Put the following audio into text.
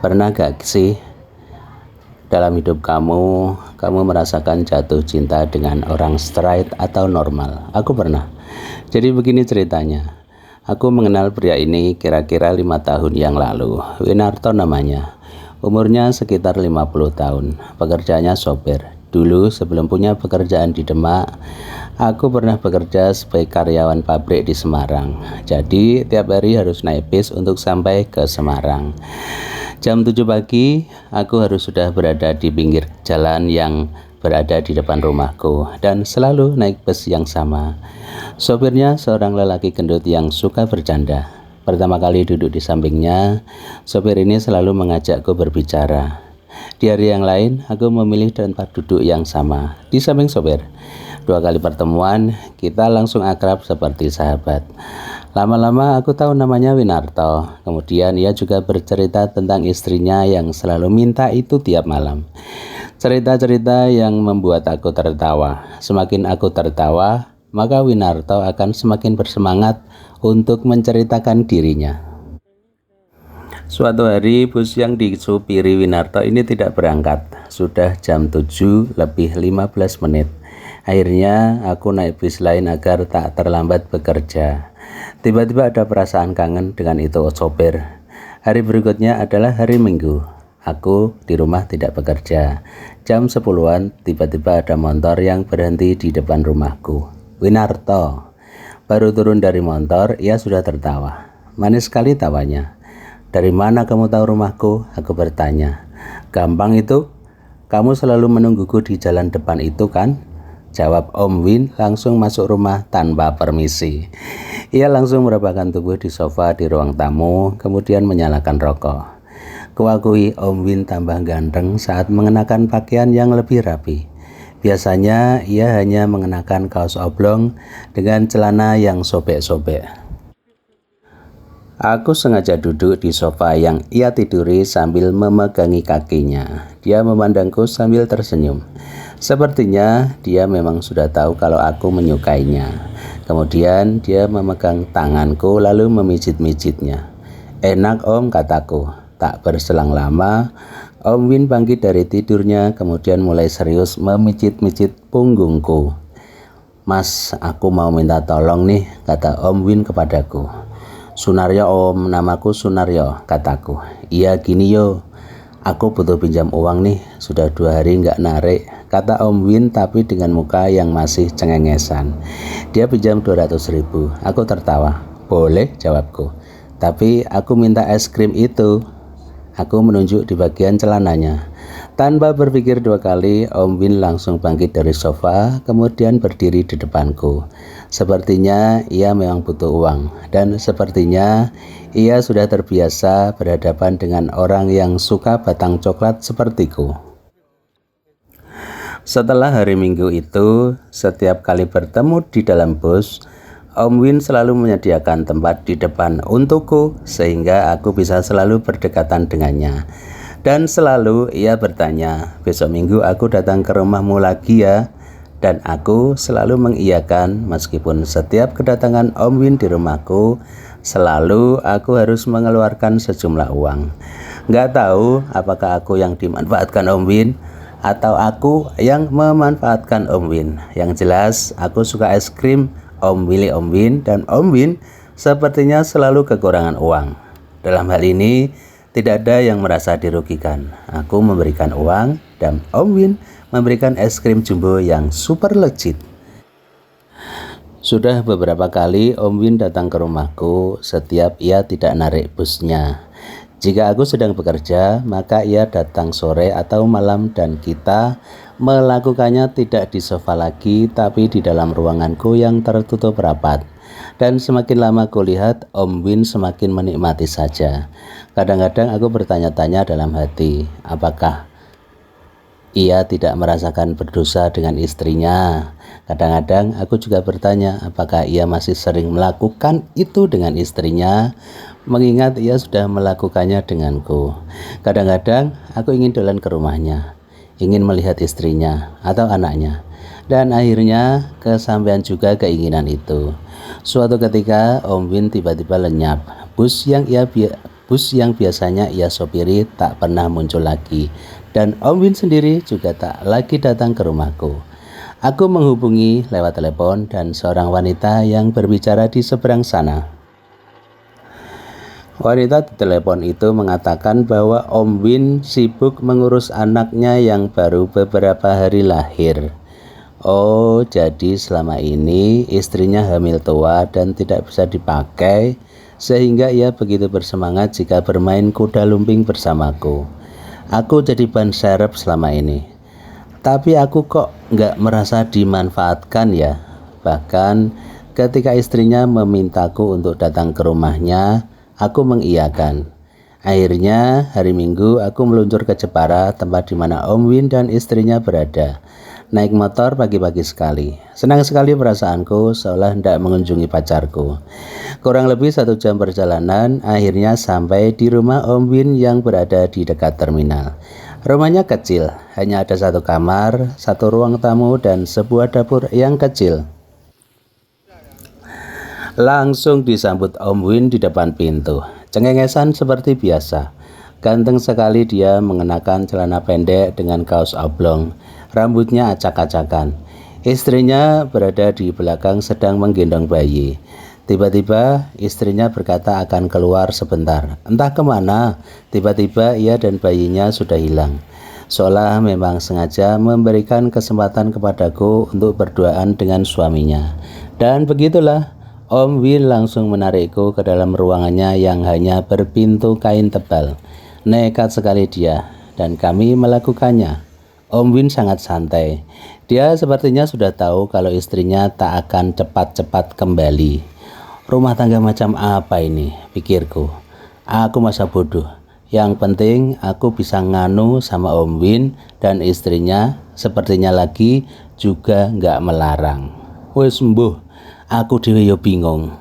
Pernah gak sih dalam hidup kamu merasakan jatuh cinta dengan orang straight atau normal? Aku pernah. Jadi begini ceritanya. Aku mengenal pria ini kira-kira 5 tahun yang lalu. Winarto namanya. Umurnya sekitar 50 tahun. Pekerjaannya sopir. Dulu sebelum punya pekerjaan di Demak, aku pernah bekerja sebagai karyawan pabrik di Semarang. Jadi tiap hari harus naik bis untuk sampai ke Semarang. Jam 7 pagi, aku harus sudah berada di pinggir jalan yang berada di depan rumahku dan selalu naik bus yang sama. Sopirnya seorang lelaki gendut yang suka bercanda. Pertama kali duduk di sampingnya, sopir ini selalu mengajakku berbicara. Di hari yang lain, aku memilih tempat duduk yang sama, di samping sopir. 2 kali pertemuan, kita langsung akrab seperti sahabat. Lama-lama aku tahu namanya Winarto. Kemudian ia juga bercerita tentang istrinya yang selalu minta itu tiap malam. Cerita-cerita yang membuat aku tertawa. Semakin aku tertawa, maka Winarto akan semakin bersemangat untuk menceritakan dirinya. Suatu hari bus yang disupiri Winarto ini tidak berangkat. Sudah jam 7 lebih 15 menit. Akhirnya aku naik bis lain agar tak terlambat bekerja. Tiba-tiba ada perasaan kangen dengan itu sopir. Hari berikutnya adalah hari Minggu. Aku di rumah tidak bekerja. Jam 10-an tiba-tiba ada motor yang berhenti di depan rumahku. Winarto. Baru turun dari motor, ia sudah tertawa. Manis sekali tawanya. Dari mana kamu tahu rumahku? Aku bertanya. Gampang itu. Kamu selalu menungguku di jalan depan itu kan? Jawab Om Win langsung masuk rumah tanpa permisi. Ia langsung merebahkan tubuh di sofa di ruang tamu, kemudian menyalakan rokok. Kuakui Om Win tambah ganteng saat mengenakan pakaian yang lebih rapi. Biasanya ia hanya mengenakan kaos oblong dengan celana yang sobek-sobek. Aku sengaja duduk di sofa yang ia tiduri sambil memegangi kakinya. Dia memandangku sambil tersenyum. Sepertinya dia memang sudah tahu kalau aku menyukainya. Kemudian dia memegang tanganku lalu memijit-mijitnya. Enak om, kataku. Tak berselang lama, Om Win bangkit dari tidurnya kemudian mulai serius memijit-mijit punggungku. Mas, aku mau minta tolong nih, kata Om Win kepadaku. Sunaryo om, namaku Sunaryo, kataku. Iya gini yo, aku butuh pinjam uang nih, sudah 2 hari nggak narik, kata Om Win tapi dengan muka yang masih cengengesan. Dia pinjam 200.000, aku tertawa. Boleh, jawabku, tapi aku minta es krim itu. Aku menunjuk di bagian celananya. Tanpa berpikir 2 kali, Om Win langsung bangkit dari sofa, kemudian berdiri di depanku. Sepertinya ia memang butuh uang, dan sepertinya ia sudah terbiasa berhadapan dengan orang yang suka batang coklat sepertiku. Setelah hari Minggu itu, setiap kali bertemu di dalam bus, Om Win selalu menyediakan tempat di depan untukku sehingga aku bisa selalu berdekatan dengannya. Dan selalu ia bertanya, besok Minggu aku datang ke rumahmu lagi ya. Dan aku selalu mengiyakan meskipun setiap kedatangan Om Win di rumahku selalu aku harus mengeluarkan sejumlah uang. Nggak tahu apakah aku yang dimanfaatkan Om Win atau aku yang memanfaatkan Om Win. Yang jelas aku suka es krim Om Win dan Om Win sepertinya selalu kekurangan uang. Dalam hal ini tidak ada yang merasa dirugikan. Aku memberikan uang dan Om Win memberikan es krim jumbo yang super legit. Sudah beberapa kali Om Win datang ke rumahku setiap ia tidak narik busnya. Jika aku sedang bekerja, maka ia datang sore atau malam dan kita melakukannya tidak di sofa lagi tapi di dalam ruanganku yang tertutup rapat. Dan semakin lama kulihat, Om Win semakin menikmati saja. Kadang-kadang aku bertanya-tanya dalam hati, apakah ia tidak merasakan berdosa dengan istrinya? Kadang-kadang aku juga bertanya apakah ia masih sering melakukan itu dengan istrinya, mengingat ia sudah melakukannya denganku. Kadang-kadang aku ingin jalan ke rumahnya, ingin melihat istrinya atau anaknya. Dan akhirnya kesampaian juga keinginan itu. Suatu ketika Om Win tiba-tiba lenyap. Bus yang ia bus yang biasanya ia sopiri tak pernah muncul lagi, dan Om Win sendiri juga tak lagi datang ke rumahku. Aku menghubungi lewat telepon dan seorang wanita yang berbicara di seberang sana. Wanita di telepon itu mengatakan bahwa Om Win sibuk mengurus anaknya yang baru beberapa hari lahir. Oh, jadi selama ini istrinya hamil tua dan tidak bisa dipakai, sehingga ia begitu bersemangat jika bermain kuda lumping bersamaku. Aku jadi ban serep selama ini. Tapi aku kok nggak merasa dimanfaatkan ya. Bahkan ketika istrinya memintaku untuk datang ke rumahnya, aku mengiyakan. Akhirnya hari Minggu aku meluncur ke Jepara, tempat di mana Om Win dan istrinya berada. Naik motor pagi-pagi sekali. Senang sekali perasaanku seolah hendak mengunjungi pacarku. Kurang lebih 1 jam perjalanan, akhirnya sampai di rumah Om Win yang berada di dekat terminal. Rumahnya kecil, hanya ada 1 kamar, 1 ruang tamu, dan sebuah dapur yang kecil. Langsung disambut Om Win di depan pintu. Cengengesan seperti biasa. Ganteng sekali dia mengenakan celana pendek dengan kaos oblong. Rambutnya acak-acakan. Istrinya berada di belakang sedang menggendong bayi. Tiba-tiba istrinya berkata akan keluar sebentar. Entah kemana, tiba-tiba ia dan bayinya sudah hilang. Seolah memang sengaja memberikan kesempatan kepadaku untuk berduaan dengan suaminya. Dan begitulah, Om Win langsung menarikku ke dalam ruangannya yang hanya berpintu kain tebal. Nekat sekali dia, dan kami melakukannya. Om Win sangat santai. Dia sepertinya sudah tahu kalau istrinya tak akan cepat-cepat kembali. Rumah tangga macam apa ini, pikirku. Aku masa bodoh. Yang penting aku bisa nganu sama Om Win dan istrinya, sepertinya lagi juga nggak melarang. Wes mbuh, aku dhewe yo bingung.